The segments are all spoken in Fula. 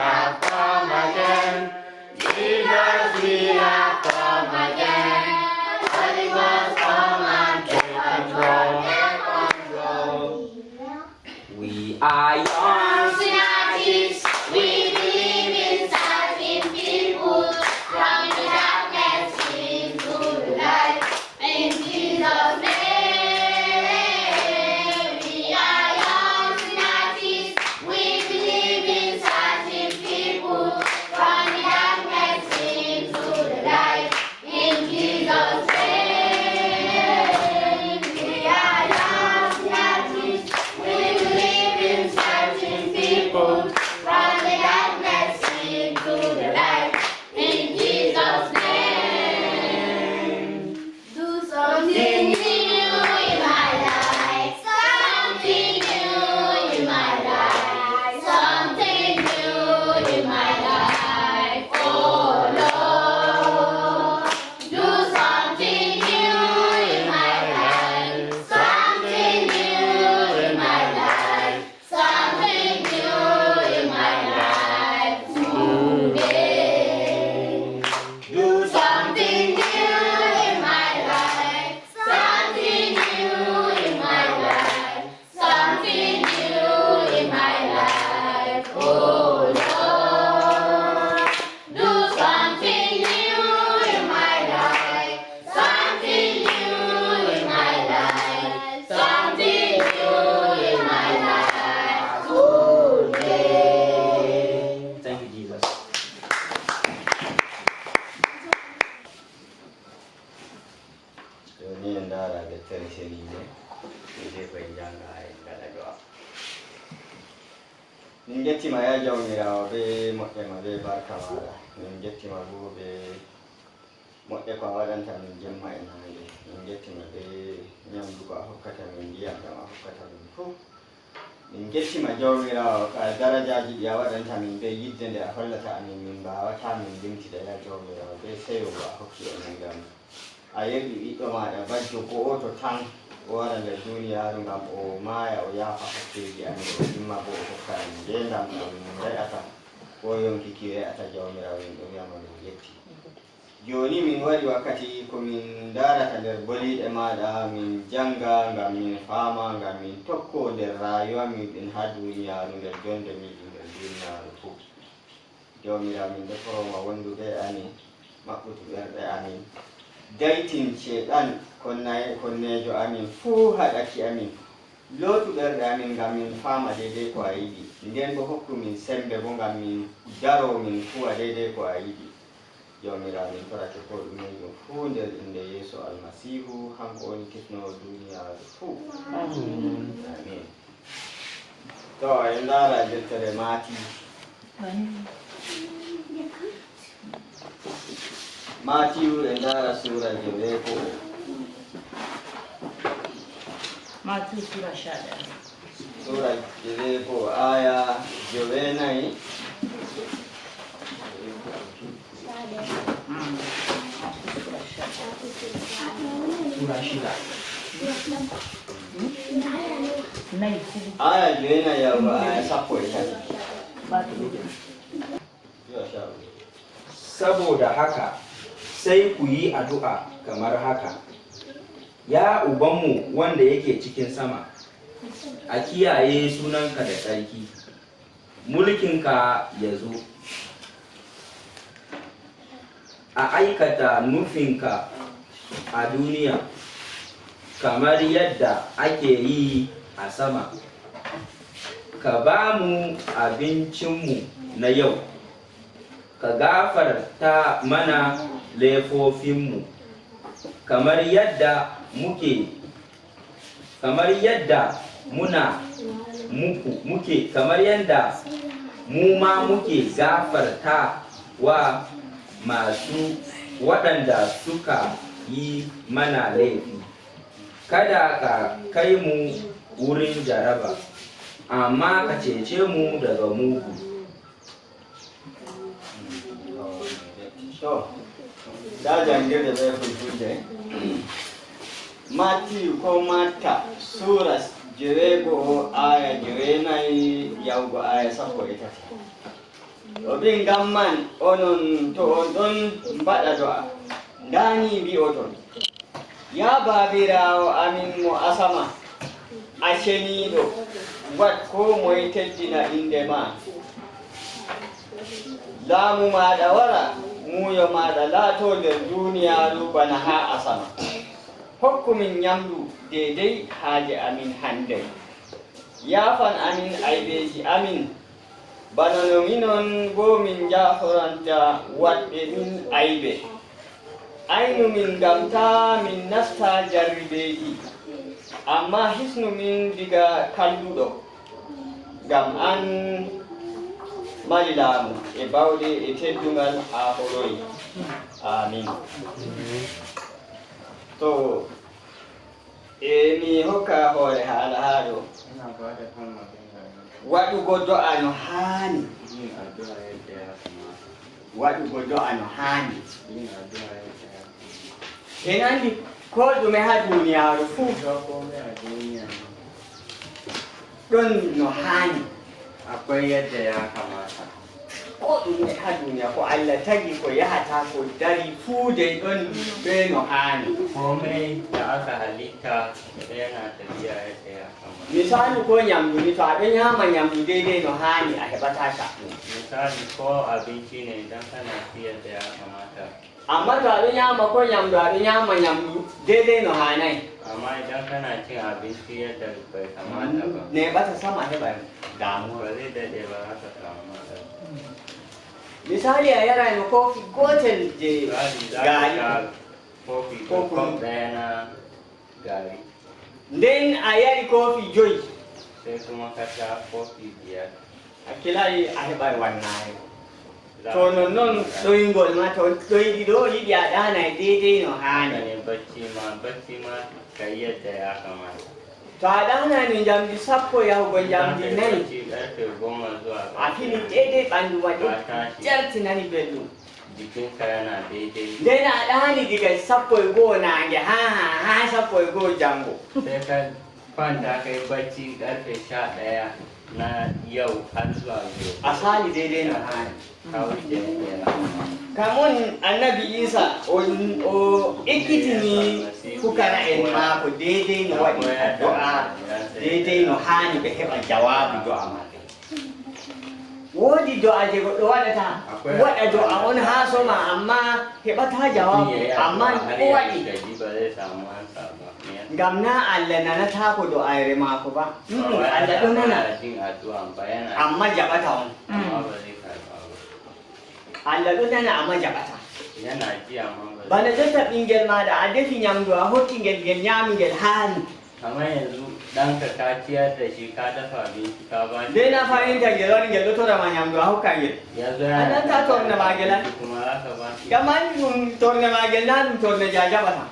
have come again. Jesus, we have come again. Holy Ghost, come and take control. We are young Synapses, we believe in serving people from the darkness into the light. In Jesus' name, we are young synapses, we believe in serving people from the darkness into the light. In Jesus' name, we are young synapses, we believe in serving people from the darkness into the light. In Jesus' name, do something new in my life. Something new in my life. Something new in my life. Oh Lord, do something new in my life. Something new in my life. Something new in my life today. Do something new in my life. Something new in my life. Something new in my life. Oh Lord, do something new in my life. Something new in my life. Something new in my life today. Thank you, Jesus. Ni ndara da tersheni ne je ko janga ay kala do min gettima ya jawmirawo be moƴƴe ma be barka maɗa min gettima bo be moƴƴe ko a waɗanta min jemma e nange min gettima be ñamdu ko a hokkata min ndiyam ɗam a hokkata min fof min gettima jawmirawo ka darajaji ɗi a waɗanta min be yidde nde a hollata amin min mbawata min limtida ya jawmirawo be seyo ngo a hokki enen ngam a yeɓi ɓiɗɗo maɗa bajjo go'oto tan o wara nder duniyaaru ngam o maaya o yaafa hakkeji amin o timma bo o hokka en ngendam ɗam min re'ata ko yonkiki re'ata jawmirawo min ɗo wiyama min yetti joni min waɗi wakkati komin darata nder boliɗe maɗa min janga ngam min faama ngam min tokko nder rayuwa miɗen ha duniyaaru nder jonde miɗi nder duniyaaru fof jawmirawo min deforoma wonduɓe e amin maɓɓutu ɓerɗe amin daytin sheɗan konnejo amin fuu haɗaki amin lootu ɓerɗe amin ngam min faama deydey ko a yiɗi nden bo hokku min sembe bo ngam min daro min kuwa deydey ko a yiɗi jawmirawo min torake ko ɗumejum fuu nder inde yeeso almasihu hanko woni kesnowo duniyaaru fuu amin to en ndaara deftere maati Matthew en ndara sura 9 Matthew sura 11. sura 9 aya 9 Sura shida. aya 9 yago aya 10 Saboda haka sai ku yi addu'a kamar haka, ya Ubanmu wanda yake cikin sama, a kiyaye sunanka da tsarki, mulkinka ya zo, a aikata nufinka a duniya kamar yadda ake yi a sama. Ka ba mu abincinmu na yau, ka gafarta mana laifofinmu kamar yadda mu ma muke gafarta wa masu waɗanda suka yi mana laifi. Kada ka kai mu wurin jaraba, amma ka cece mu daga mugu. to da jangirde ɓe fulfulde Matthew ko Matta sura 9 aya 9 yawgo aya 13 Obin gamman onon to on ɗon mbaɗa do'a ndani mbi'oton ya babirawo amin mo asama a ceniiɗo wat ko moye teddina inde ma laamu maɗa wara muuyo maɗa laato nder duniyaaru bana ha asama hokkumin nyamdu dedei haaje amin hande yaafan amin aybeji amin bana no minon bo min jahoranta waɗɓe min aybe aynu min ngam ta min nasta jarribeji amma hisnu min diga kalluɗo ngam an mari laamu e bawɗe e teddungal ha horoyi amin to mi hokka hoore haala ha ɗo waɗugo do'a no haani waɗugo do'a no haani en andi ko ɗume ha duniyaaru fuu ɗon no haani akwai yadda ya kamata ko ɗume ha duniya ko Allah tagi ko yahata ko dari fuu dai ɗon be no haani komai da aka halitta yana tafiya yadda ya kamata misali ko nyamdu ni to aɗo nyama nyamdu daidai no haani a heɓata ka misali ko abinci ne idan kana ci yadda ya kamata amma to aɗo nyama ko nyamdu aɗo nyama nyamdu daidai no haanai amma idan kana cin abinci yadda bai kamata ba ne ɓata sama heɓa damuwa ba zai daɗe ba haka samu matsala misali a yara no kofi gotel je misali za ka gari sha kofi ko kwaf ɗaya na gari nden a yari kofi joyi sai kuma ka sha kofi 5 hakkilai a heɓai wannare to nonnon ɗoyngol ma to ɗoyɗi ɗo yiɗi a ɗanai daidai no haani ne bacci ma ka yi yadda ya kamata to a ɗanani jamdi sappo yahugo jamdi nayi ƙarfe 10 zuwa a fini daidai ɓandu waɗi ka tashi ƴartinani belɗum jikinka yana daidai nden a ɗani diga sappo e goho nange ha sappo e goho jango sai ka kwanta kai bacci ƙarfe 11 na yau har zuwa yau a sali daidai no haani ka wuce yadda ya kamon annabi isa o ekkitini fukara en maako daidai no waɗi do'a daidai no haani ɓe heɓa jawabu do'a maɓɓe woodi do'a je goɗɗo waɗata waɗa do'a on ha soma amma heɓata jawabu amma o waɗi ngam na Allah nanata ko do'ayre maako ba Allah ɗo nana amma jaɓata on Allah ɗo nana amma jaɓata yana ji amma ba bana jotta ɓingel maɗa a defi nyamdu a hokki ngel nyami ngel haani amma yanzu ɗanka ka ciyar da shi ka dafa abinci ka ba shi dai na fahimta ngel wani ngel ɗo torama nyamdu a hokka ngel yanzu anan ta torne magel an kuma za ka ba shi kaman ɗum torne magel na ɗum torne jajaɓata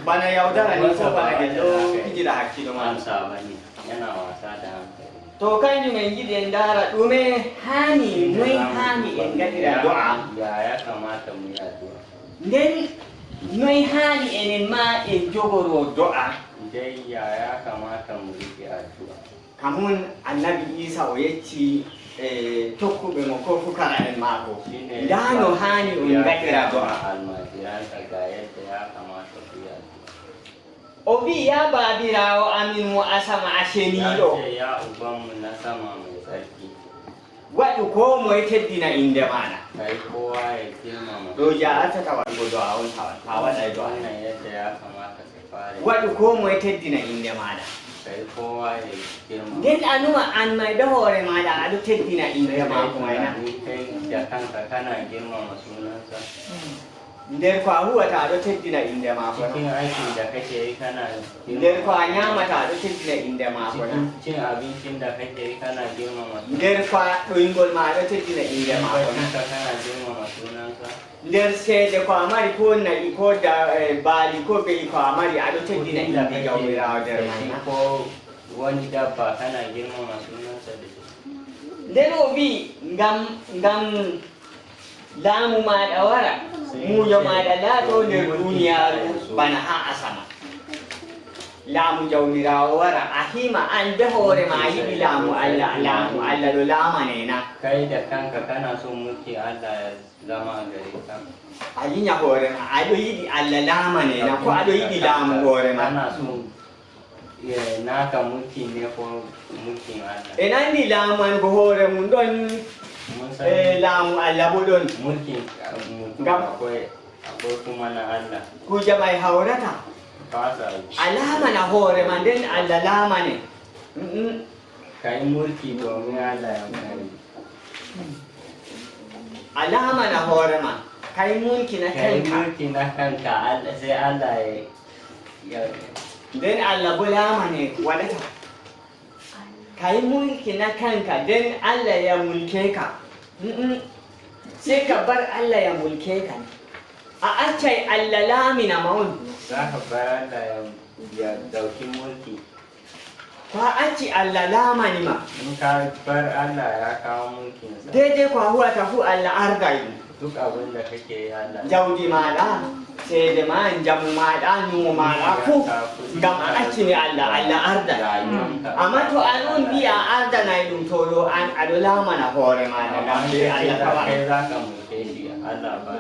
bana yawdara ni ko bana ngel ɗo fijira hakkilo ma amsa ba ne yana wasa da hankali to kanjum en jiɗi en ndara ɗume haani noyi haani en gaɗira do'a ya kamata mu yi addu'a nden noyi haani enen ma en jogoro do'a dai ya kamata mu riƙe addu'a kamun annabi isa o yecci tokkuɓe mo ko fukara en maako ndano haani on gaɗira do'a almajiranka ga yadda ya kamata su yi addu'a o wi ya babirawo amin mo asama a ceniiɗo ya ubanmu na sama mai tsarki waɗu ko moye teddina inde maɗa kai kowa ya girmama ɗo ja'atata waɗugo do'a on tawan ha waɗay do'a wannan yadda ya kamata ka fara waɗu ko moye teddina inde maɗa kai kowa ya girmama nden anuma an mayɗo hoore maɗa aɗo teddina inde maako mayna kai da kanka kana girmama sunansa nder ko a huwata aɗo teddina inde maako cikin aikin da kake yi kana nder ko a ñamata aɗo teddina inde maako na cin abincin da kake yi kana girmama nder ko ɗoyngol ma aɗo teddina inde maako na kana girmama sunansa nder seede ko a mari ko nayi ko baali ko beyi ko a mari aɗo teddina inde jawmirawo nder man na ko wani dabba kana girmama sunansa da shi nden o wi ngam laamu maɗa wara muuyo maɗa laato nder duniyaaru bana ha asama lamu jawmirawo wara a hima an da hore ma yi lamu Allah do lama ne na kai da kanka kana so mulki Allah ya zama gare ka a yi nya hore ma a do yi Allah lama ne na ko a do yi lamu hore ma kana so naka mulki ne ko mulkin Allah ina ni laman ko hore mun don mun san lamu Allah budon mulkin mutum akwai kuma na Allah ku jamai haurata alama na hore man den Allah lama ne kai mulki domin Allah ya kare alama na hore man kai mulki na kanka Allah sai Allah ya den Allah bulama ne wadata kai mulki na kanka den Allah ya mulke ka sai ka bar Allah ya mulke ka a acai Allah lamina maun za ka bar Allah ya dauki mulki kwa aci Allah lamani ma in ka bar Allah ya kawo mulkinsa daidai kwa huwa ta hu Allah argayi duk abin da kake Allah jaudi mala sai da man jamu mala nu mala ku gam aci ne Allah arda amma to anon biya arda na dum tolo an adola mana hore ma da gam Allah ka ba kai za ka mulke shi Allah ba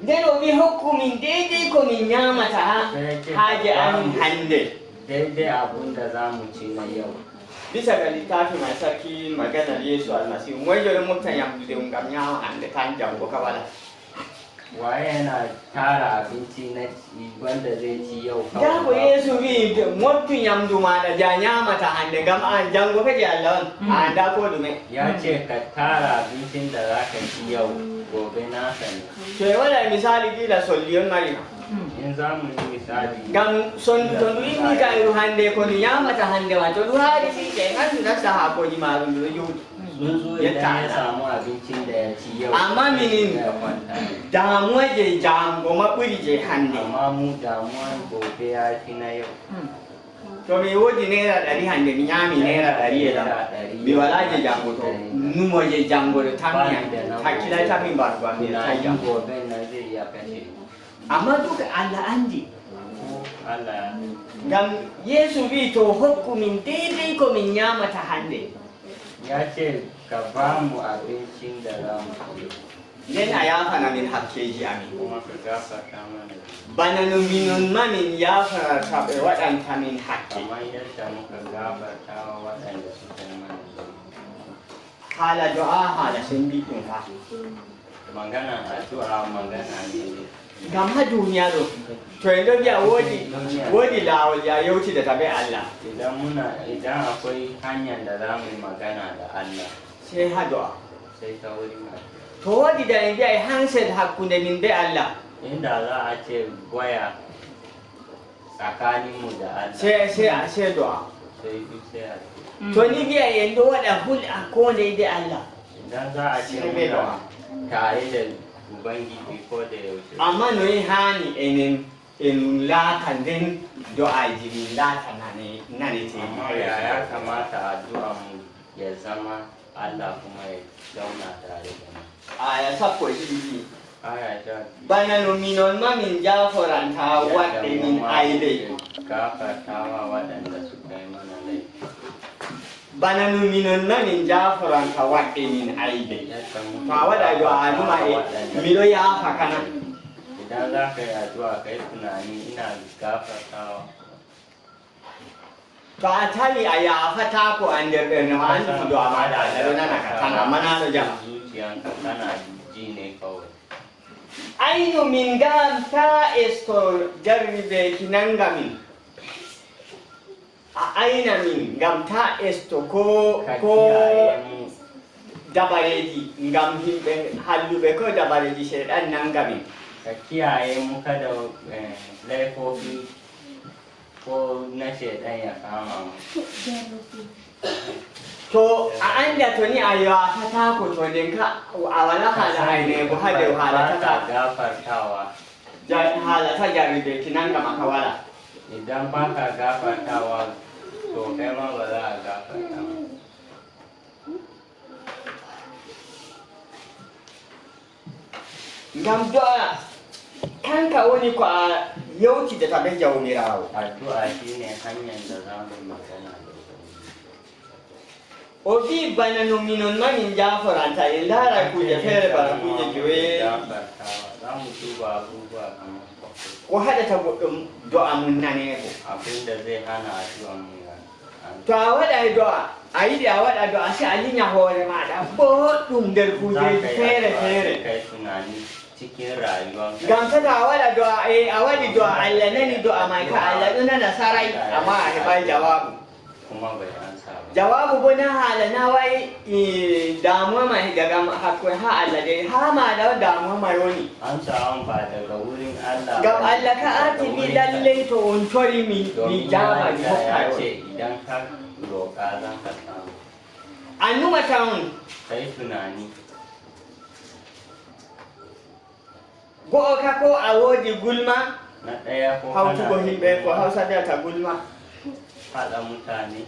Deno bi hukumin daidai ko min nyamata haje an hande daidai abun da za mu ci na yau bisa ga littafi mai sarki maganar Yesu almasihu mai jore mutan yamdu de ngam nyawa hande kan jango kabala waye yana tara abinci na wanda zai ci yau jango Yesu bi mutan yamdu ma da ja nyamata hande gam an jango kaje Allah an da ko dume ya ce ka tara abincin da za ka ci yau gobe na sani to wala misali kila solliyon mari in za mu yi misali gam son to ni ka iru hande ko ni nyamata hande wa to du hari si ke an da sa ha ko ni ma ru yu sun zo idan ya samu abincin da ya ci yau amma minin damuwa je jango maburi je hande amma mu damuwan gobe ya fi na yau to mi wodi naira 100 hande mi nyami naira 100 da mi wala je jango to numo je jango da tamiya hakila ta min ba ba mi ta ya gobe na zai ya kashe amma duka Allah andi Allah gam Yesu bi to hukumin daidai ko min nyama ta hande ya ce ka ba mu abincin da za mu ci nen ayafa na min hakkeji amin kuma ka gafarta mana bana no minon mamin ya fara tabe wadanta min hakke kamar yadda muka gafarta wa waɗanda suka yi mana hala du'a hala sun bi kun fa magana addu'a magana ne gam ha duniya do to yanzu biya wodi lawol ya yauci da tabe Allah idan akwai hanyar da za mu yi magana da Allah sai ha du'a sai ta wurin to wodi da yanzu ai handset hakkunde min be Allah inda za a ce waya tsakaninmu da Allah sai du'a sai duk sai a to ni biya yanzu wada hul a kone da Allah idan za a ce muna tare da Ubangiji ko da yaushe amma no yi hani en latan den du'a jini latan na ne te amma ya kamata addu'a mu ya zama Allah kuma ya zauna tare da mu aya sappo jini aya ta bana no minon ma min jaforanta wadde min aibe gafartawa waɗanda suka yi mana laifi bana no minon ma min jaforanta wadde min aibe to a waɗa do a numa miɗo yafa kana idan za ka yi addu'a ka yi tunani ina gafartawa to a tali a yafata ko an nder ɓernde ma andi to do a maɗa Allah ɗo nana ka tan amma na ɗo jam zuciyanka kana ji ne kawai aino min gam ta esto jarribe kinanga min a aina min gam ta esto ko dabareji ngam himɓe halluɓe ko dabareji seeɗan nanga min ka kiyaye mu kada laifofi ko na shaidan ya kama mu to a anda to ni a yafata ko to nden ka a wala hala ayne bo hade halata gafartawa halata jarribe kinanga maka wala idan ba ka gafartawa to kai ma ba za a gafarta ba ngam do'a kanka woni ko a yauki da tabe jawmirawo addu'a shine hanyar da za mu magana da o wi bana no minon ma min jaforanta en laara kuje feere bana kuje joye za mu duba abubuwa kamar ko haɗata goɗɗum do'a mum nanego abin da zai hana addu'a mu to a waɗa do'a a yiɗi a waɗa do'a si a liña hoore maɗa boɗɗum nder kujeji feere feere kai tunani cikin rayuwa ngam tata a waɗa do'a a waɗi do'a Allah nani do'a mai ka Allah ɗo nana saray amma a heɓai jawabu kuma bai ansa ba jawabu bo na haala na way damuwa mai daga hakkoe ha Allah dai ha maɗa o damuwa mai woni amsawan ba daga wurin Allah ngam Allah ka arti mi lallai to on tori mi jama mi hokka ya on ce idan ka roƙa za ka samu annuma tan kai tunani go'o ka ko a woodi gulma na ɗaya ko hawtugo himɓe ko hawsa biyata gulma haɗa mutane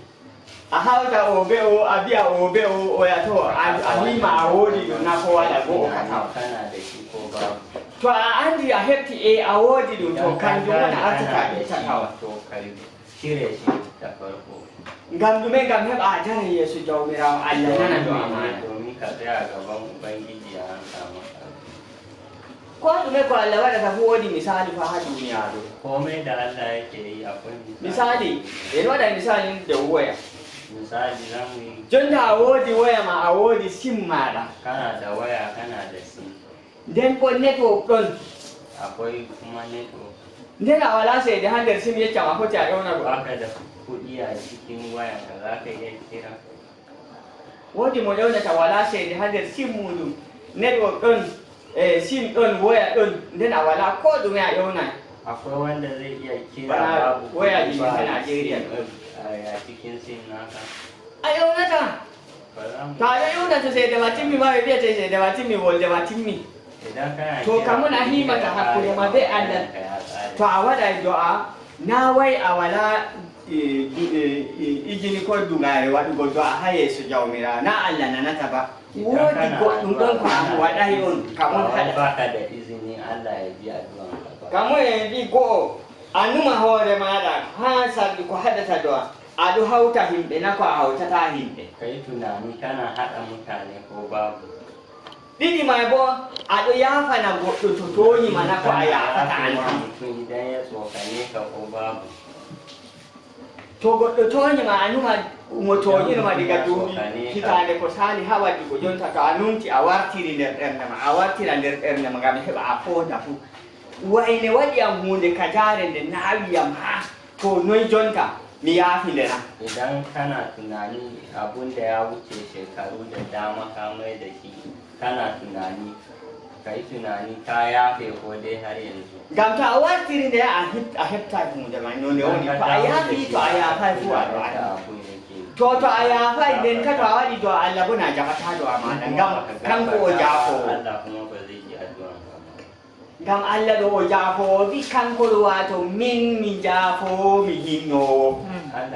a hawta o be o a biya o be o oya to a wima a woodi ɗum na ko waɗa go'o ka taw kana da shi ko babu to a andi a hefti a woodi ɗum to kanjum wona artuka ɓitta tawa to kai cire shi da farko ngam ɗume ngam heɓa a dara yeeso jawmirawo Allah nana ɗo amana domin ka tsaya gaban ubangiji a an samu ko ɗume ko Allah waɗata fu woodi misali fa ha duniyaru komai da Allah yake yi akwai misali en waɗa misali de woya misali za mu yi jonta a woodi woya ma a woodi sim maɗa kana da waya kana da sim nden bo network ɗon akwai kuma network nden a wala seede ha nder sim yeccama foti a ƴewna ɗo baka da kuɗi a cikin waya ka za ka iya kira woodi mo ƴewnata wala seede ha nder sim muɗum network ɗon sim ɗon woya ɗon nden a wala ko ɗume a ƴewnan akwai wanda zai iya kira Bana babu waya kuɗi ji ba ta Najeriya. a cikin sim naka a ƴewnata ba za mu to aɗa ƴewnata seede ma timmi ma ɓe mbiyete seede ma timmi wolde ma timmi idan kana To kira kamun a kuɗi himata ya hakkude ƙare, ma be Allah. ka ya ƙare. to a waɗa do'a na way a wala ijini ko dugare waɗugo do'a ha yeeso jawmirawo na Allah nanata ba woodi goɗɗum ɗon ko a waɗay on kamon haɗa baka da izini Allah ya ji addu'an ka ba kamo en mbi go'o a numa hoore maɗa ha sarɗi ko haɗata do'a aɗo hawta himɓe na ko a hawtata himɓe kai tunani kana haɗa mutane ko babu ɗiɗi may bo aɗo yafana goɗɗo to toñima na ko a yafata an kam mutum idan ya tsokane ka ko babu to goɗɗo toñima a numa mo toñinoma diga duuɓi hitande ko sali ha waɗi ko jonta to a numti a wartiri nder ɓernde ma a wartira nder ɓernde ma ngam heɓa a fonda fu wayne waɗiyam hunde kajare nde nawiyam ha to noy jonta mi yaafi nde na idan kana tunani abun da ya wuce shekaru da dama ka mai da shi kana tunani ka yi tunani ka yafe ko dai har yanzu ngam to a wartiri nde a heɓtai hunde ma nonde woni to a yaafi to a yaafai fu aɗo andi abun yake to a yaafai nden ka to a waɗi do Allah bo na jabata do a maɗa ngam kanko o jaafowo Allah kuma ba zai ji addu'an ka ba ngam Allah ɗo o jaafowo wi kanko ɗo wato min mi jaafowo mi hinnowo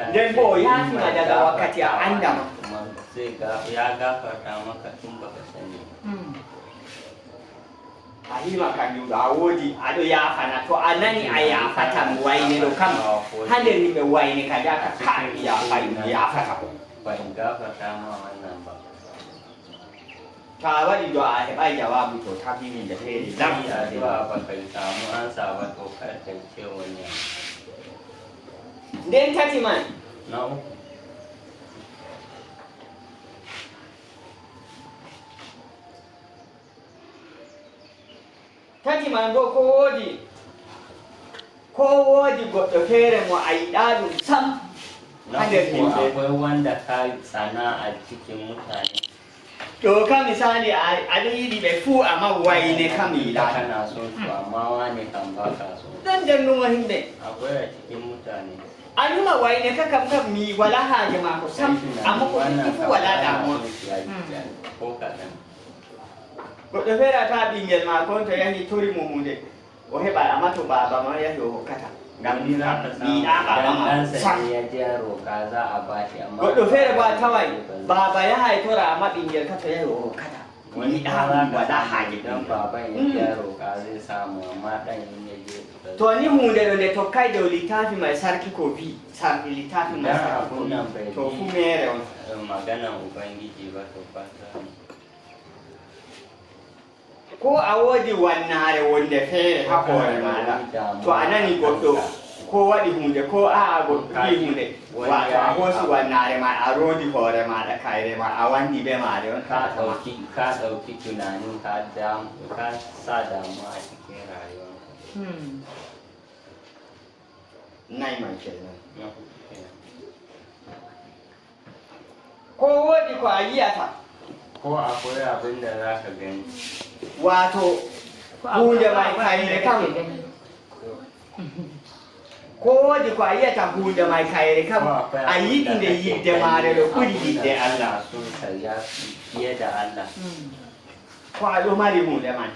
nden bo o yaafima daga wakkati a andama kuma sai ya gafarta maka tun baka sani a hima kanjum ɗo a woodi aɗo yaafana to a nani a yaafatan wayne ɗo kam ha nder yimɓe wayne ka jaka ka mi yaafay mi yaafata ko ban gafarta ma wannan ba to a waɗi do a heɓai jawabu to tabimi nde feeri zan yi addu'a ba kai samu ansa ba to kar kai ce wani abu. nden tati man na uku tati man bo ko woodi goɗɗo feere mo a yiɗa ɗum sam na ha nder uku yimɓe akwai wanda ka tsana a cikin mutane ɗo ka misali aɗa yiɗi ɓe fuu amma wayne kam yiɗaɗa kana son su amma wane kan ba ka so ɗon jannumo himɓe akwai a cikin mutane anuma wayne ka kam mi wala haaje maako sam amma ko ɗiɗi fuu wala damuwa ko kaɗan goɗɗo feere a tawa ɓinngel maako on to yahi tori mo hunde o heɓa amma to baaba ma yahi o hokkata ngam ni za ka samu miiɗa baaba ma ɗansa sam ne ya je roƙa za a bashi amma goɗɗo feere bo a taway baaba yahay tora amma ɓinngel ka to yahi o hokkata wani ɗan ba da haji idan baban ya roƙa zai samu amma ɗan in ya je to ni hunde to kai da littafi mai sarki kofi sarki littafi mai idan sarki abun nan bai to fu mere on maganan ubangiji ba to fata ko a wodi wannare wonde feere ha hoore maɗa to a nani goɗɗo ko waɗi hunde ko a goɗɗo wi hunde wato a hoosi wannare ma a roodi hoore maɗa kayre ma a wandi be maɗe on ka ɗauki tunanin ka sa damuwa a cikin rayuwa nayi man kenan ko woodi ko a yiyata ko akwai abin da za ka gani wato hunde mai kayre kam ko woodi ko a yiyata hunde mai kayre kam a yiɗinde yidde maare ɗo ɓuri yidde Allah sun ya fiye da Allah ko a ɗo mari hunde man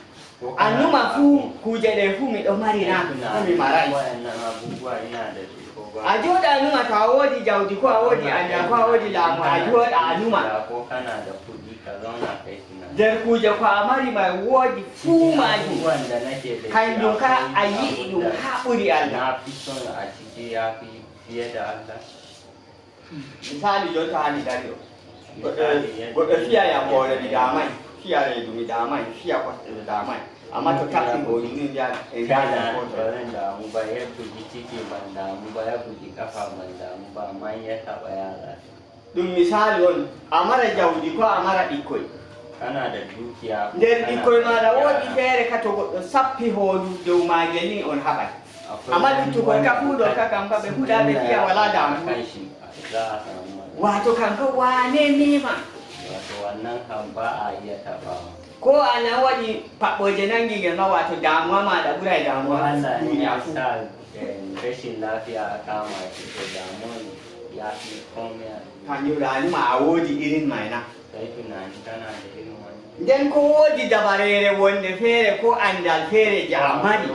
annuma fu kuje ɗe fu miɗo mari na ko mi marai waɗannan abubuwa ina da su ko ba a joɗa annuma to a woodi jawdi ko a woodi anda ko a woodi laamu a joɗa annuma ko kana da kuɗi ka zauna kai tunani nder kuje ko a mari mai woodi fuu majum wanda nake da kanjum ka a yiɗi ɗum ha ɓuri Allah na fi son a ciki ya fi fiye da Allah misali jonta hani dari ɗo goɗɗo fiya yam hoore mi damay fiya reedu mi damay fiya kosɗe mi damay amma to taɓɓi o ni mbiya e kana goto baran damu ba ya bugi ciki ban damu ba ya bugi kafa ban damu ba amma ya taɓa yara ɗum misali on a mara jawdi ko a mara ɗikkoy kana da dukiya nder ɗikkoy maɗa woodi feere ka to goɗɗo sappi hoondu dow maagel ni on haɓay amma ɗuttukoy ka fuu ɗo ka kam ka ɓe huɗa ɓe fiya wala damu za a samu wato kan ka wane nema wato wannan kan ba a iya taɓawa ko ana waɗi paɓɓoje nangi ngel ma wato damuwa maɗa ɓuray damuwa Allah ne ya duniya fuu sa rashin lafiya a kama shi da damuwa ya fi komai kanjum ranima a woodi irin may na kai tunani kana da irin wannan nden ko woodi dabarere wonde feere ko andal feere je a mari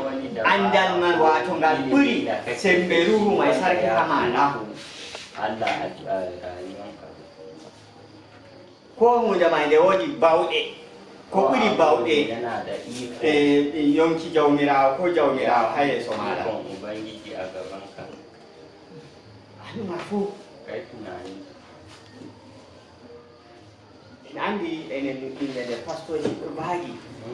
andal man wato ngal ɓuri sembe ruhu may sarki ha maɗa Allah a rayuwanka ko hunde may nde woodi bawɗe ko ɓuri bawɗe yana da iko e yonki jawmirawo ko jawmirawo ha yeeso maɗa ikon ubangiji a gaban ka anuma fuu kai tunani en andi enen inde nde pastoji ɗo baagi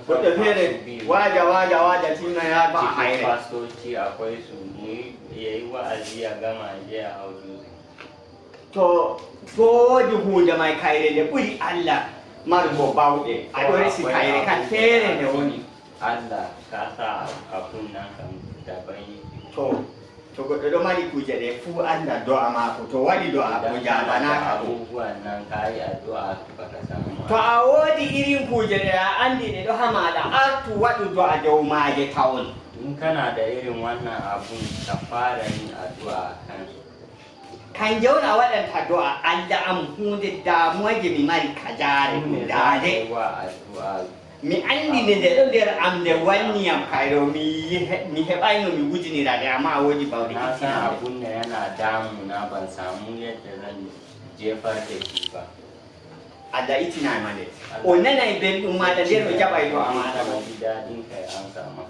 goɗɗo feere waaja timmaya ba a hayre fastoci akwai su mu yayi wa'azi ya gama je a hau dutse to woodi hunde may kayre nde ɓuri Allah marugo bawɗe aɗo resi kayre kan feere nde woni Allah ka sa abun nan kam daban yake to goɗɗo ɗo mari kuje ɗe fuu anda do'a maako to waɗi do'a ko jabanaka ɗum abubuwan nan ka yi addu'a baka samu to a woodi irin kuje ɗe a andi ɗe ɗo ha maɗa artu waɗu do'a dow maaje tawon in kana da irin wannan abun ka fara yin addu'a kan kanje on a waɗanta do'a Allah am hunde damuwaje mi mari kajare ɗum daade wa addu'a mi andi nde ɗo nder am nde wanniyam kayro mi heɓayno mi wujinirade amma a woodi bawɗe na san abun da yana damu na ban samu yadda zan jefar da shi ba Allah itinama nde o nanay belɗum maɗa nden o jaɓay do'a maɗa ban ji daɗin kai an samu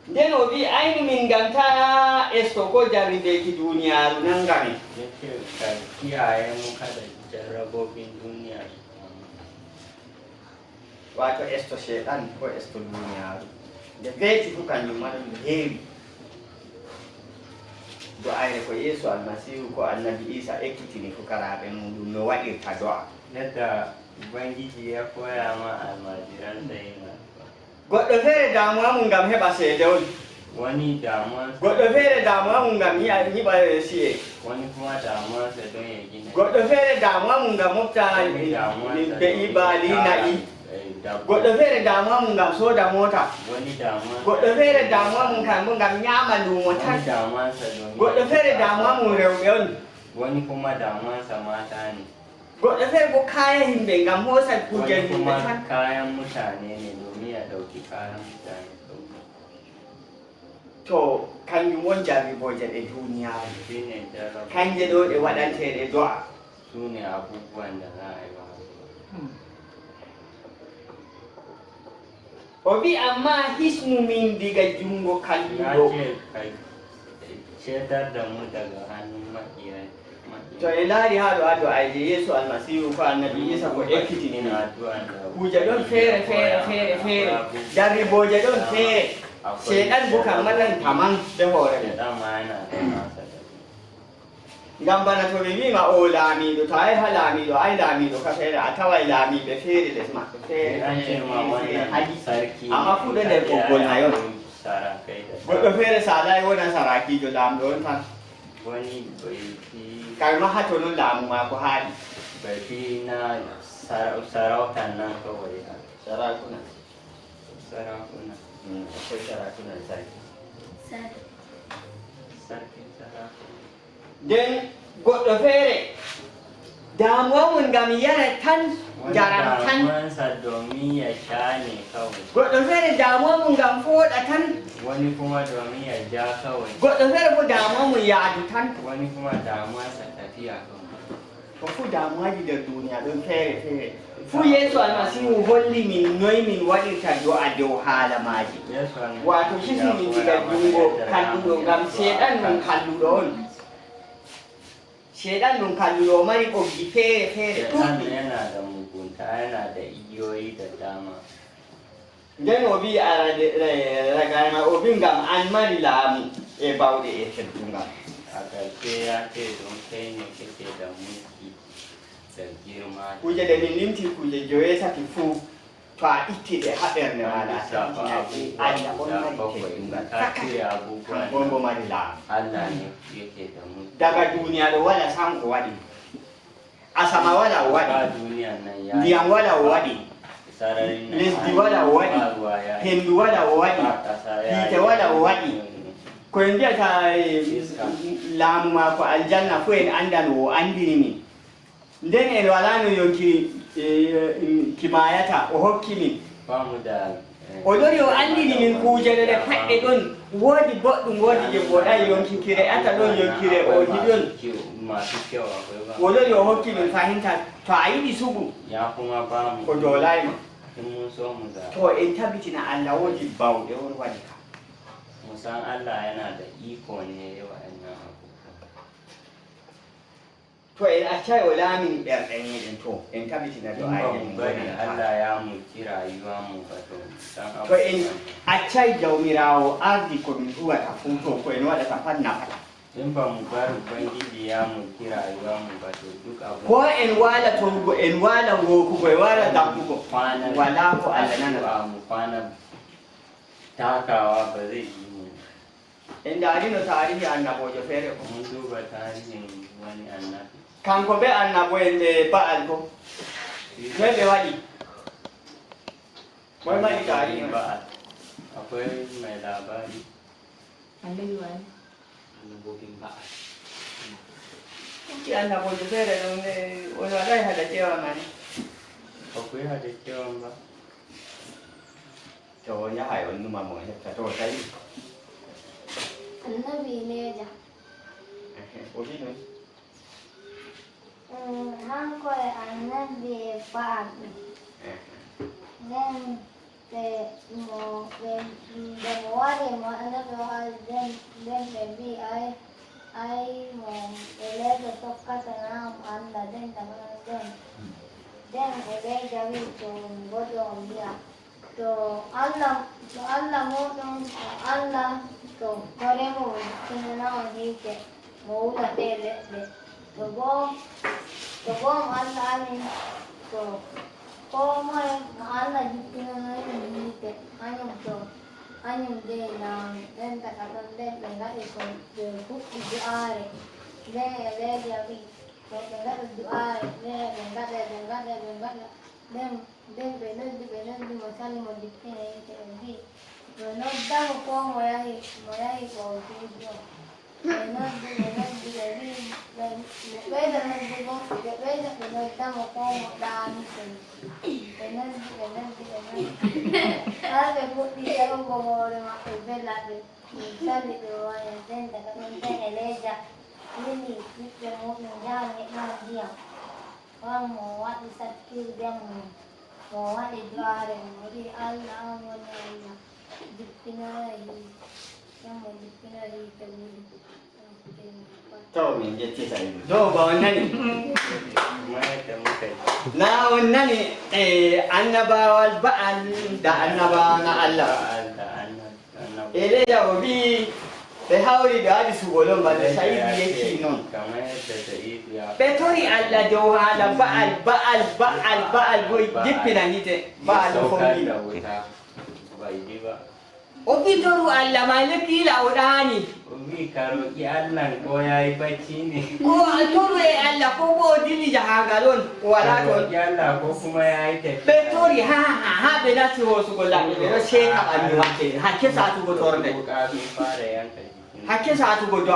nden o wi aynu min ganta esto ko jarribeki duniyaru nangami yake ka kiyaye mu kada jarrabobin duniya wato esto sheɗan ko esto duniyaru nde weeti fu kanjum ma ɗum heewi do ayre ko yeesu almasihu ko annabi isa ekkitini fukaraɓe muɗum no waɗirta do'a yadda ubangiji ya koya ma almajiran da yin goɗɗo feere damuwa mum ngam heɓa seede on wani damuwa goɗɗo feere damuwa mum ngam yiɓa siye wani kuma damuwarsa don ya gina goɗɗo feere damuwa mum ngam mofta ɓe ibali na'i goɗɗo feere damuwa mum ngam sooda mota wani damuwa goɗɗo feere damuwa mum kambo ngam ñaama lumo tan wani damuwarsa don goɗɗo feere damuwa mum rewɓe on wani kuma damuwarsa mata ne goɗɗo feere bo kaya himɓe ngam hoosa kuje wani himɓe kuma tan kayan mutane ne domin ya ɗauki kayan mutane to kanjum won jarriboje ɗe duniyaru shi ne jarraba kanje ɗo ɗe waɗanteɗe do'a su ne abubuwan da za a yi ba Obi amma hisnu min diga jungo ya kalludo. ce ka cetar da mu daga hannun maƙiyai To ilari haɗo haɗo aje Yesu almasihu ko annabi Isa ko ekkitini ni. Kuje ɗon feere. Jarriboje ɗon feere. Seeɗan bo kam malan taman ɓe hoore mum. Sheɗan ma yana da nasa da Ngam bana to ɓe wima o laamiɗo to a yahi ha laamiɗo ay laamiɗo ka feere a taway laamiɓe feere les maɓɓe feere an ce ma wannan hadi sarki amma fu ɗo nder ɓoggol nayon sarakai da goɗɗo feere salay wona sarakijo laamɗo on tan wani bai fi kamma ha to non laamu maako haaɗi bai fi na sarautan nan kawai ba. sarakuna Sarakuna akwai sarakunan sarki sarkin sarakuna nden goɗɗo feere damuwa mum ngam yara tan jaram tan damuwansa domin ya sha ne kawai goɗɗo feere damuwa mum ngam fooɗa tan wani kuma domin ya ja kawai goɗɗo feere bo damuwa mum yaadu tan wani kuma damuwarsa tafiya kawai ko fu damuwaji nder duniya ɗon feere feere fu yeeso almasihu holli min noy min waɗirta do'a dow haala maaji wato hisnu min diga jungo kalluɗo ngam seeɗan ɗum kalluɗo on seeɗan ɗum kalluɗo o mari ɓoggi feere feere Sheɗan ɗuɗɗi yana da mugunta yana da igiyoyi da dama nden o wi ragama o wi ngam an mari laamu e bawɗe e teddungal a ƙarshe ya ce don kai ne kake da mulki da girma kuje ɗe min limti kuje joweetati fuu to a itti ɗe ha ɓernde maɗa a lissafa tabitinaɗi abubuwa allah on guda mari bakwai teddungal ka cire abubuwan on bo nan, mari laamu Allah ne yake da mulki daga duniya ɗo wala sam o waɗi asama wala o waɗi ba duniyan nan ya ndiyam wala o waɗi sararin nan lesdi wala o waɗi ba ruwa ya yi hendu wala o waɗi ba ƙasa ya yi hiite wala o waɗi ko en mbiyata laamu maako aljanna fuu en andan o andini min nden en wala no yonki kimayata o hokki min ba mu da o lori o andini min kuujere ɗe paɗɗe ɗon woodi boɗɗum woodi je woɗayi yonkikire ata ɗon yonkire o hiɗon masu kyau akwai ba o lori o hokki min fahinta to a yiɗi sugu ya kuma ba mu ko dolayma in mun so mu zaɓa to en tabitina allah woodi bawɗe on waɗi ka mu san Allah yana da iko ne ya wa'annan abubuwa to en accay o laamini ɓerɗe meɗen to en tabitina do in ba ayɗen mu bari Allah ya mulki rayuwa mu ba to san to en abubuwan accay jawmirawo ardi komin huwata fuu to ko en waɗata pat nafata in ba mu bar ubangiji ya mulki rayuwa mu ba to duk abu ko en wala torugo en wala wokugo e wala dambugo kwana wala ko allah nanata addu'a mu kwana takawa ba zai yi mu en darino tarihi annabojo feere ko mun duba tarihin wani annabi kanko be annabo en ɓe ba'al ko noy ɓe waɗi moy mari tarihi man? ba akwai mai labari Annabi wani. annabobin ba'a ki annabojo feere ɗon on waɗay haɗa ƴewa mani akwai hada kewan ba to on yahay on numa mo hefta to tawi Annabi Neja. o wi noon Hanko e annabi Ba'al. Nden nde mo wari mo annabi Ba'al nden ɓe mbi ay mo Elijah tokkata na mo Allah nden tagana nden Elijah wi to goɗɗo o mbiya to Allah muɗum Allah to koremo tinana on hiite mo wulate leɗɗe to bo mo Allah amin to ko moye mo Allah jiptinanoyɗum hiite hanyum de laami nden taka ɗon nden ɓe ngaɗi ko ɓe fuɗɗi du'aare nden e leeja wi to ɓe ngaɗi du'aare nden ɓe ngaɗa nden ɓe noddi mo sali mo jippina hiite ɓe mbi ɓe noddamo ko mo yahi ko juuɗi o ɓe noddi ɓe wi ɓe ɓeyda noddugo ɓe ɓeyda ɓe noddamo ko mo ɗaaniko ɓe noddi har ɓe fuɗɗi tarugo hoore maɓɓe bela ɓe sali ɓe waya nden daga ɗon nden Elijah lili ɓiɓɓe muɗum jaha neɗɗo ndiyam Wa di sakir dem wa di dware muri Allah wani Allah dipinai yang mau dipinai tawili to min jetti sai do ba wannan mai da muka yi na wannan annabawal ba'al da annabawa na Allah da annabi ele ya obi be hawri da hadi su golon ba da sai yake non kamar yadda Sa'id ya betori Allah do hala ba'al boy jippina hite ba'al saukar fongi da wuta bai ji ba obi toru Allah malaki la odani Umi ka roƙi Allah ko ya yi bacci ne ko toru Allah ko bo dili jahangalon wala to roƙi Allah ko kuma ya yi tafiya betori ha be na si hosu golla be do she ka bandi watte hakke sa tu go torne kafin fara yanka jikin hakke sa tu go do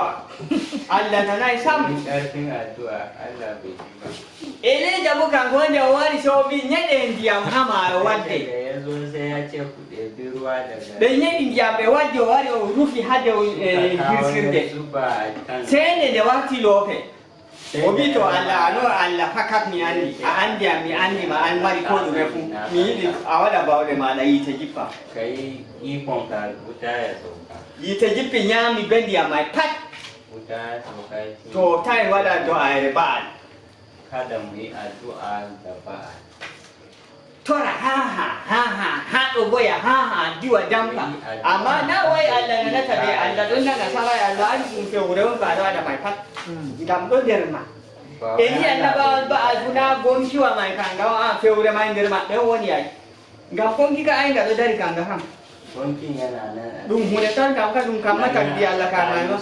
Allah na nai sam Mun ƙarfin addu'a Allah bai ji ba ele jabu kan gonde wari so bi nyede ndiyam hama wadde da ya zo sai ya ce ku ɗebi ruwa daga be nyedi ndiyam be wadde wari o rufi hade girsirde zuba a kan sene de warti lope obi to Allah no Allah fakat mi andi a andi mi andi ma an mari ko dume fu mi yidi a wada bawde ma na yite jippa kai ikon ka wuta ya sauka yite jippi nyami bendi mai pat wuta ya sauka shi to tai wada do ayre ba'al kada mu yi addu'a da ba tora ha do boya ha diwa dampa amma na wai Allah na tabe Allah don na sara Allah an sun fe wurin ba da mai pat gam do derma eni annaba ba azuna gonki wa mai kanga a fe wurin mai derma dan woni ai gam konki ka ai ga do dari kanga ham wankin yana nan dum hune tan kam ka dum kam mata di Allah ka mai ma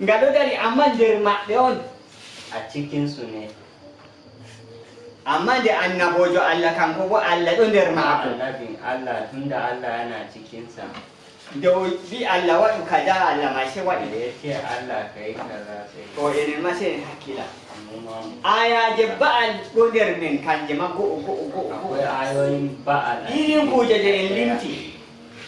ga do dari amma derma de on a cikin su ne amma da annabojo Allah kan ko Allah don derma ko annabin Allah tunda Allah yana cikin sa da bi Allah wa kaza Allah ma shi wa da ya ce Allah kai kaza sai to ene ma sai hakila mu ma aya je ba'al goder nen kanje ma go akwai ayoyin ba'a irin ku je en limti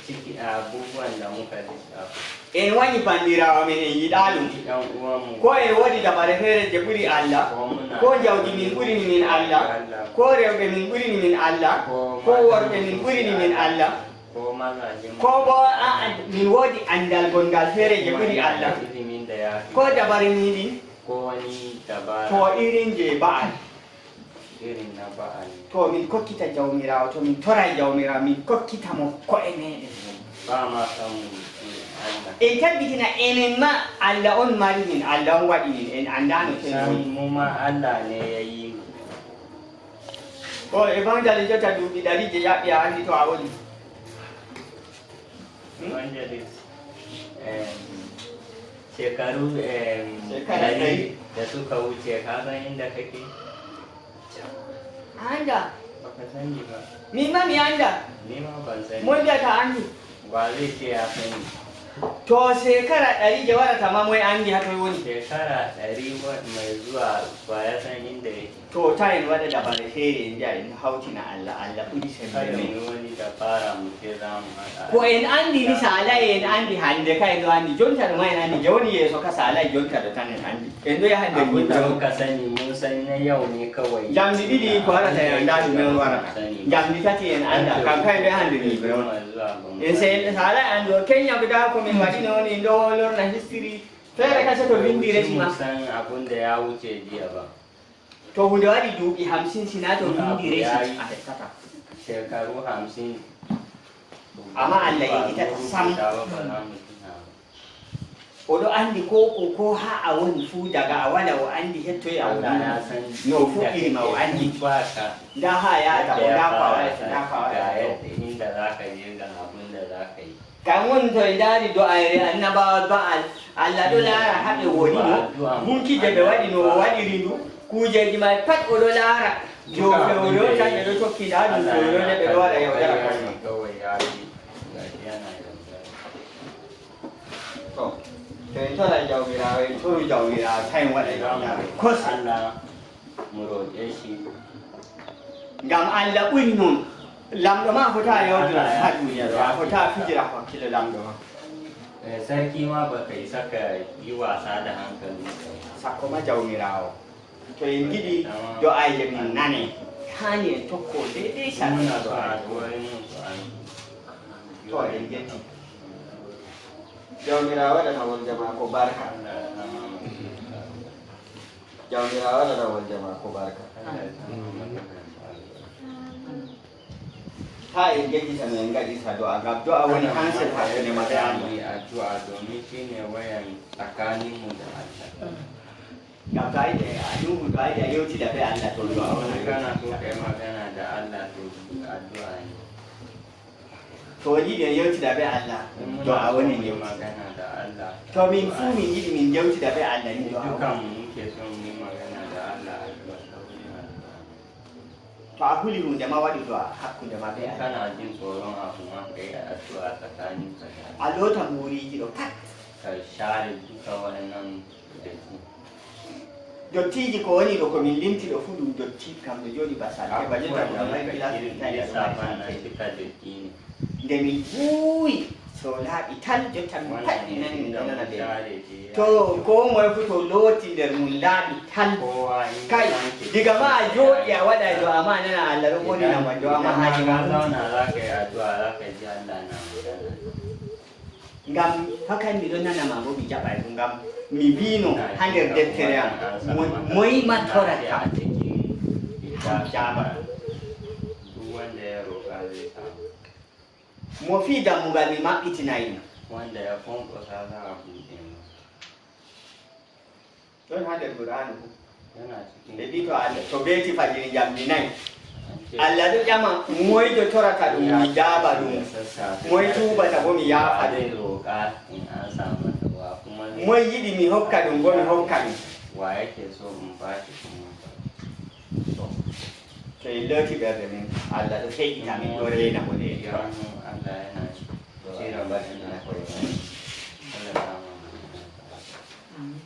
ciki abubuwan da muka lissafa en wani bandirawa men en yidalum ɗan uwanmu ko e wodi da bare fere je buri Allah ko jawdi min buri ni min Allah ko rewbe min buri ni min Allah ko worbe min buri ni min Allah ko mazaje ko bo min wodi andal gongal fere je buri Allah ilimin da ya fi ko da bare ni din ko wani dabara to irin je ba'al irin na ba'a ne to min kokkita jawmirawo to min tora jawmirawo min kokkita mo ko enene ba ma samu Allah en tabbitina enen ma Allah on mari min Allah on waɗi min en andano san ten mu ma Allah ne ya yi mu o evangelist jota duuɓi ɗari je yaɓɓi a andi to a woni evangelist shekaru Shekara ɗari. da suka wuce ka san inda kake anda baka sani ba min ma mi anda ni ma ban sani moy mbiyata andi ba zai ce ya sani to shekara ɗari je waɗata ma moye andi ha toye woni shekara 100 mai zuwa ba ya san inda yake to ta en waɗa dabare feere en mbiya en hawtina Allah Allah ɓuri sembe kada men mu wani dabara mu ce za mu haɗa ko en andi ni sa alay en andi hande ka en ɗo andi jonta ɗo ma en andi joni yeeso ka sa alay jonta ɗo tan en andi en ɗo yaha nder abin da yimɓe muka sani mun san na yau ne kawai jamdi ɗiɗi ko waɗata en anda ɗume on warata jamdi tati en anda kam ka en ɗo yaha nder yimɓe on en sa alay andi o kenya guda ko min waɗi noon en ɗo lorna history feere kase to windi resima mun san abin da ya wuce jiya ba to hunde waɗi duuɓi 50 sina to windi resi a hettata shekaru 50 amma Allah yejitata sam oɗo andi ko ha a woni fuu daga a waɗa o andi hettoye a Allah ya woni san no fuɗɗirima o andi baka nda ha yahata o nda ko a waɗata nda ko a ga waɗata yadda inda za ka je ga abin da za ka yi kam woni to e ndaari do ayre annabawa ba'al Allah ɗo laara haɓe woni no hunkije ɓe waɗi no o waɗiri ndu kujeji may pat oɗo laara jo fewro tan ɓe ɗo tokki nda ɗum fewrode ɓe ɗo waɗa yawdara kasma kawai ya yi ga yana yaudara to en tora jawmirawo en toru jawmirawo tawi waɗa yawdara kos Allah mu roƙe shi ngam Allah ɓuri noon lamɗo ma fota yawdira ha duniya ɗo a fota fijira hakkille lamɗo ma sarki ma ba ka isa ka yi wasa da hankali sakko ma jawmirawo to en giɗi do'aje min nane hani en tokko daidai shamina do'aje to en getti jawmirawo waɗana wolde maako barka jawmirawo waɗana wolde maako barka ha en gettitano en gaɗita do'a ngam do'a woni hansel hakkunde maɓɓe addu'a domin shine wayan tsakaninmu da Allah. ngam to ayiɗe a ɗum to ayiɗe a yewtida be Allah to do'a wona Kana so kai magana da Allah to addu'a ne. to yiɗi en yewtida be Allah do'a woni ne yewti magana da Allah. to min fuu min yiɗi min yewtida be Allah ni do'a Dukan woni. mu muke son mu yi magana da Allah addu'a. to a huli hunde ma waɗi do'a hakkunde ma be Allah Kana jin tsoron abu ma kai addu'a tsakanin ka da a lota muriji ɗo pat ka share duka waɗannan datti. dottiji ko woni ɗo komin limti ɗo fuu ɗum dotti kam ɗo jooɗi basal heɓa jotta ko mai nde min buuyi so laaɓi tan jotta min paɗɗi nani min ɗo nana ɓe to ko moye fu to looti nder mum laaɓi tan kai diga ma a jooɗi a waɗa do ama nana Allah ɗo woninama do ama haji ma zauna za ka yi addu'a za ka ji Allah na magana. ngam hakandi ɗo nanama bo mi jaɓay ɗum ngam mi wino ha nder deftere am moyima torata jaɓa duk wanda ya roƙa zai samu. mo fi dammugal mi maɓɓitinayi Wanda ya kwankwasa za a buɗe masa. ɗon ha nder Qur'anu Yana ɓe cikin ɓi to Allah to beeti fajiri jamdi nayyi Allah ɗo ƴama moyjo torata ɗum mi jaɓa ɗum moy tubata bo mi yaafa zai roƙa in an samu wa kuma moy yiɗi mi hokka ɗum bo mi hokka ɗum wa yake so in ba shi kuma. to en looti ɓerde min Allah ɗo heƴƴita min ɗo reena ko nde Yawanu Allah yana cire baɗina koye Allah ya kama mu.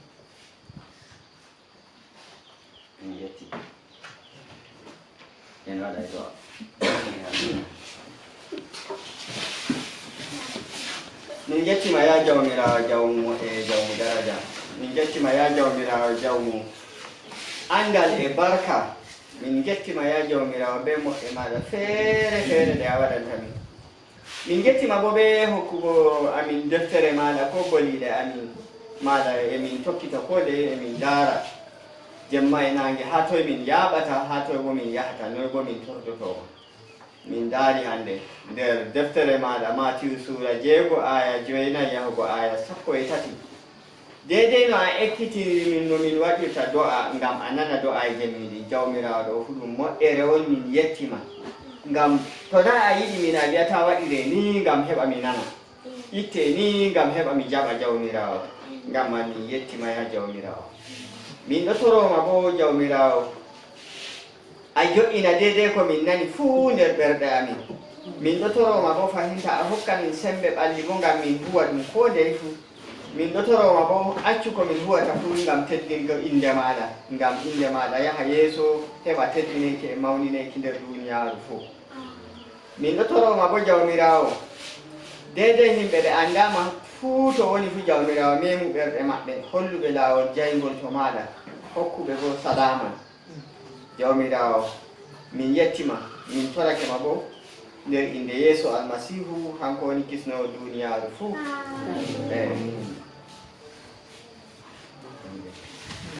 mi yetti en waɗa do'a min jettima ya jawmirawo jawmu e jawmu daraja min jettima ya jawmirawo jawmu andal e barka min jettima ya jawmirawo be moƴƴe maɗa feere feere nde a waɗanta min min jettima bo ɓe hokkugo amin deftere maɗa ko boliɗe amin maɗa emin tokkita ko de emin daara jemma e nangue ha toye min yaɓata ha toye bo min yahata noye bo min tordoto min daari hannde nder deftere maɗa Matiw sura 6 aya 9 yahugo aya 13 deydey no a ekkitiri min no min waɗirta do'a ngam a nana do'aje miɗi jawmirawo ɗo fu ɗum moƴƴere on min yettima ngam to na a yiɗi min a wiyata waɗire ni ngam heɓa mi nana itte ni ngam heɓa mi jaɓa jawmirawo ngam ma min yettima ya jawmirawo min ɗo toroma bo jawmirawo a jo'ina deydey ko min nani fuu nder ɓerɗe amin min ɗo toroma bo fahinta a hokka min sembe ɓalli bo ngam min huwa ɗum ko ndey fuu min ɗo toroma bo accu ko min huwata fuu ngam teddingo inde maɗa ngam inde maɗa yaha yeeso heɓa teddineki e mawnineki nder duniyaaru fuu min ɗo toroma bo jawmirawo deydey yimɓe ɓe andama fuu to woni fuu jawmirawo memu ɓerɗe maɓɓe holluɓe laawol jaygol to maɗa hokkuɓe bo salama jawmirawo min yettima min torake ma bo nder inde yeeso almasihu hanko woni kisnowo duniyaaru fuu